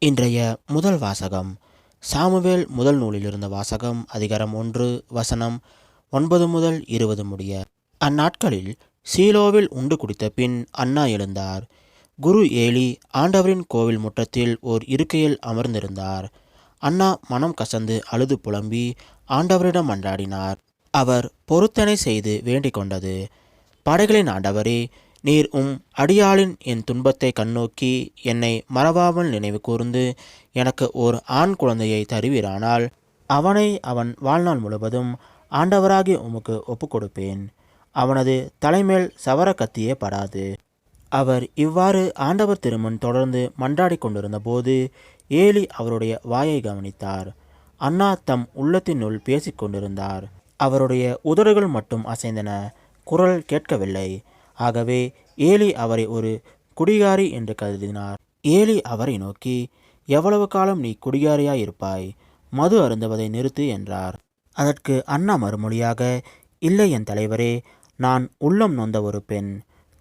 இன்றைய முதல் வாசகம் சாமுவேல் முதல் நூலிலிருந்த வாசகம் அதிகாரம் 1 வசனம் 9 முதல் 20 முடிய. அந்நாட்களில் சீலோவில் உண்டு குடித்த பின் அன்னா எழுந்தார். குரு ஏலி ஆண்டவரின் கோவில் முற்றத்தில் ஓர் இருக்கையில் அமர்ந்திருந்தார். அன்னா மனம் கசந்து அழுது புலம்பி ஆண்டவரிடம் மன்றாடினார். அவர் பொருத்தனை செய்து வேண்டிக் கொண்டது, படைகளின் ஆண்டவரே, நீர் அடியாளின் என் துன்பத்தை கண்ணோக்கி என்னை மறவாமல் நினைவு கூர்ந்து எனக்கு ஓர் ஆண் குழந்தையை தருவீரானால் அவனை அவன் வாழ்நாள் முழுவதும் ஆண்டவராகிய உமக்கு ஒப்புக்கொடுப்பேன். அவனது தலைமேல் சவர கத்தியே படாது. அவர் இவ்வாறு ஆண்டவர் திருமுன் தொடர்ந்து மன்றாடி கொண்டிருந்த போது ஏலி அவருடைய வாயை கவனித்தார். அன்னா தம் உள்ளத்தினுள் பேசிக்கொண்டிருந்தார். அவருடைய உதடுகள் மட்டும் அசைந்தன, குரல் கேட்கவில்லை. ஆகவே ஏலி அவரை ஒரு குடிகாரி என்று கருதினார். ஏலி அவரை நோக்கி, எவ்வளவு காலம் நீ குடிகாரியாயிருப்பாய்? மது அருந்துவதை நிறுத்து என்றார். அதற்கு அன்னா மறுமொழியாக, இல்லை என் தலைவரே, நான் உள்ளம் நொந்த ஒரு பெண்.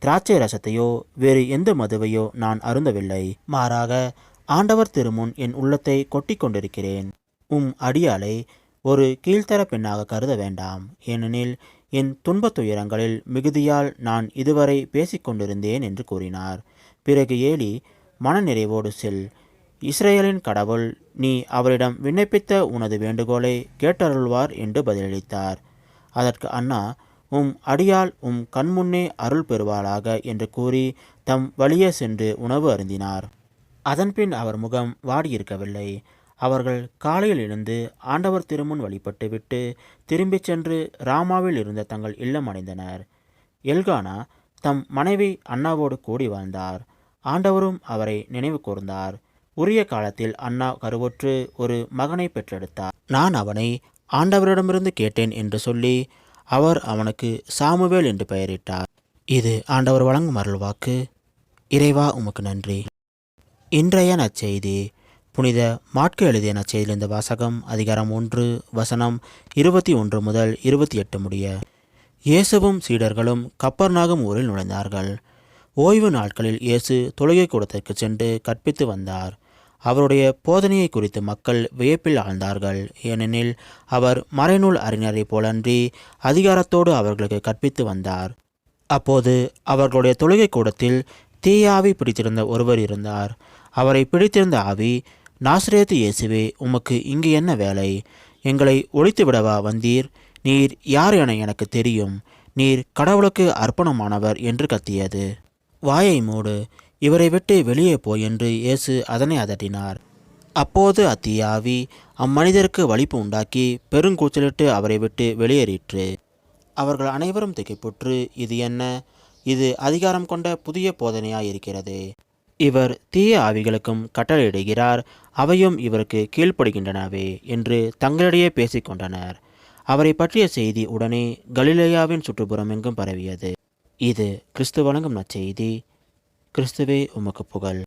திராட்சை ரசத்தையோ வேறு எந்த மதுவையோ நான் அருந்தவில்லை. மாறாக ஆண்டவர் திருமுன் என் உள்ளத்தை கொட்டி கொண்டிருக்கிறேன். அடியாளை ஒரு கீழ்த்தர பெண்ணாக கருத வேண்டாம். ஏனெனில் என் துன்பத் துயரங்களில் மிகுதியால் நான் இதுவரை பேசிக்கொண்டிருந்தேன் என்று கூறினார். பிறகு ஏலி, மனநிறைவோடு செல். இஸ்ரேலின் கடவுள் நீ அவரிடம் விண்ணப்பித்த உனது வேண்டுகோளை கேட்டருள்வார் என்று பதிலளித்தார். அதற்கு அன்னா, அடியாள் கண்முன்னே அருள் பெறுவாளாக என்று கூறி தம் வழியே சென்று உணவு அருந்தினார். அதன்பின் அவர் முகம் வாடியிருக்கவில்லை. அவர்கள் காலையில் எழுந்து ஆண்டவர் திருமுன் வழிபட்டு விட்டு திரும்பிச் சென்று ராமாவில் இருந்த தங்கள் இல்லம் அடைந்தனர். எல்கானா தம் மனைவி அன்னாவோடு கூடி வாழ்ந்தார். ஆண்டவரும் அவரை நினைவு கூர்ந்தார். உரிய காலத்தில் அன்னா கருவுற்று ஒரு மகனை பெற்றெடுத்தார். நான் அவனை ஆண்டவரிடமிருந்து கேட்டேன் என்று சொல்லி அவர் அவனுக்கு சாமுவேல் என்று பெயரிட்டார். இது ஆண்டவர் வழங்கும் அருள்வாக்கு. இறைவா உமக்கு நன்றி. இன்றைய நற்செய்தி புனித மாற்கு எழுதிய நற்செய்தியிலிருந்த வாசகம் அதிகாரம் 1 வசனம் 21 முதல் 28 முடிய. இயேசுவும் சீடர்களும் கப்பர்நாகும் ஊரில் நுழைந்தார்கள். ஓய்வு நாட்களில் இயேசு தொழுகை கூடத்திற்கு சென்று கற்பித்து வந்தார். அவருடைய போதனையை குறித்து மக்கள் வியப்பில் ஆழ்ந்தார்கள். ஏனெனில் அவர் மறைநூல் அறிஞரை போலன்றி அதிகாரத்தோடு அவர்களுக்கு கற்பித்து வந்தார். அப்போது அவர்களுடைய தொழுகை கூடத்தில் தீயாவி பிடித்திருந்த ஒருவர் இருந்தார். அவரை பிடித்திருந்த ஆவி, நாசரேத்து இயேசுவே, உமக்கு இங்கு என்ன வேலை? எங்களை ஒழித்து விடவா வந்தீர்? நீர் யார் என எனக்கு தெரியும். நீர் கடவுளுக்கு அர்ப்பணமானவர் என்று கத்தியது. வாயை மூடு, இவரை விட்டு வெளியே போய் என்று இயேசு அதனை அதட்டினார். அப்போது அத்தீயாவி அம்மனிதருக்கு வலிப்பு உண்டாக்கி பெருங்கூச்சலிட்டு அவரை விட்டு வெளியேறிற்று. அவர்கள் அனைவரும் திகைப்புற்று, இது என்ன? இது அதிகாரம் கொண்ட புதிய போதனையாயிருக்கிறது. இவர் தீய ஆவிகளுக்கும் கட்டளையிடுகிறார், அவையும் இவருக்கு கீழ்ப்படுகின்றனவே என்று தங்களிடையே பேசிக்கொண்டனர். அவரை பற்றிய செய்தி உடனே கலிலேயாவின் சுற்றுப்புறம் எங்கும் பரவியது. இது கிறிஸ்து வழங்கும் நற்செய்தி. கிறிஸ்துவே உமக்கு புகழ்.